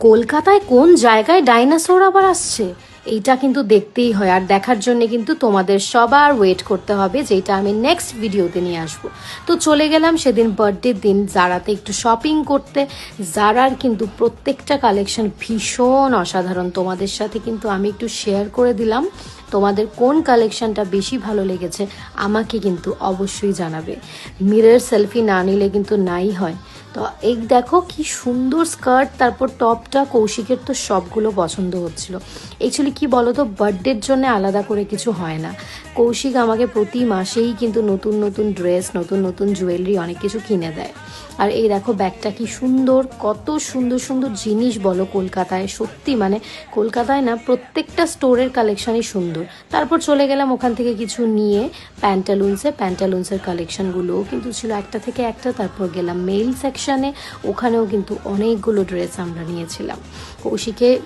কলকাতায় কোন জায়গায় ডাইনোসর আবার আসছে এইটা কিন্তু দেখতেই হয়, আর দেখার জন্য কিন্তু তোমাদের সবার ওয়েট করতে হবে, যেটা আমি নেক্সট ভিডিওতে নিয়ে আসবো। তো চলে গেলাম সেদিন বার্থডের দিন জারাতে একটু শপিং করতে। জারার কিন্তু প্রত্যেকটা কালেকশন ভীষণ অসাধারণ, তোমাদের সাথে কিন্তু আমি একটু শেয়ার করে দিলাম। তোমাদের কোন কালেকশনটা বেশি ভালো লেগেছে আমাকে কিন্তু অবশ্যই জানাবে। মিরর সেলফি না নিলে কিন্তু নাই হয়। তো এই দেখো কি সুন্দর স্কার্ট, তারপর টপটা কৌশিকের তো সবগুলো পছন্দ হচ্ছিল। অ্যাকচুয়ালি কি বলো তো, বার্থডের জন্য আলাদা করে কিছু হয় না। কৌশিক আমাকে প্রতি মাসেই কিন্তু নতুন নতুন ড্রেস, নতুন নতুন জুয়েলারি অনেক কিছু কিনে দেয়। আর এই দেখো ব্যাগটা কি সুন্দর, কত সুন্দর সুন্দর জিনিস বলো কলকাতায়, সত্যি মানে কলকাতায় না প্রত্যেকটা স্টোরের কালেকশনই সুন্দর। তারপর চলে গেলাম ওখান থেকে কিছু নিয়ে প্যান্টালুন্সের কালেকশনগুলোও কিন্তু ছিল একটা থেকে একটা। তারপর গেলাম মেল সেকশনে, ওখানেও কিন্তু অনেকগুলো ড্রেস আমরা নিয়েছিলাম।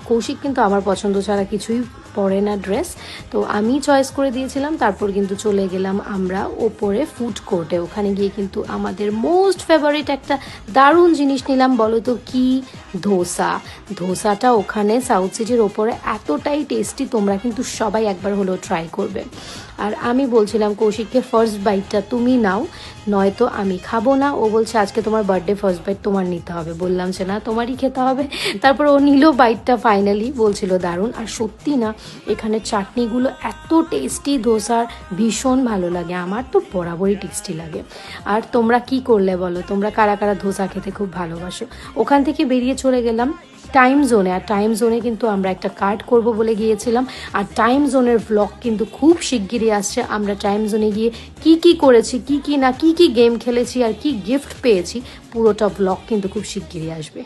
কৌশিক কিন্তু আমার পছন্দ ছাড়া কিছুই পরে না ড্রেস, তো আমি চয়েস করে দিয়েছিলাম। তারপর কিন্তু চলে গেলাম আমরা ওপরে ফুড কোর্টে, ওখানে গিয়ে কিন্তু আমাদের মোস্ট ফেভারিট একটা দারুণ জিনিস নিলাম। বলো তো কি? ধোসাটা ওখানে সাউথ সিটির ওপরে এতটাই টেস্টি, তোমরা কিন্তু সবাই একবার হলেও ট্রাই করবে। আর আমি বলছিলাম কৌশিককে ফার্স্ট বাইটটা তুমি নাও, নয়তো আমি খাবো না। ও বলছে আজকে তোমার বার্থডে, ফার্স্ট বাইট তোমার নিতে হবে। বললাম যে না, তোমারই খেতে হবে। তারপর ও নিল বাইটটা, ফাইনালি বলছিল দারুণ। আর সত্যি না, এখানে চাটনিগুলো এত টেস্টি, ধোসার ভীষণ ভালো লাগে, আমার তো বরাবরই টেস্টি লাগে। আর তোমরা কি করলে বলো, তোমরা কারা কারা ধোসা খেতে খুব ভালোবাসো? ওখান থেকে বেরিয়ে চলে গেলাম টাইম জোনে। আর টাইম জোনে কিন্তু আমরা একটা কার্ড করব বলে গিয়েছিলাম, আর টাইম জোনের ব্লগ কিন্তু খুব শিগগিরই আসছে। আমরা টাইম জোনে গিয়ে কি কি করেছি, কি কি না, কি কি গেম খেলেছি আর কি গিফট পেয়েছি, পুরোটা ব্লগ কিন্তু খুব শিগগিরই আসবে।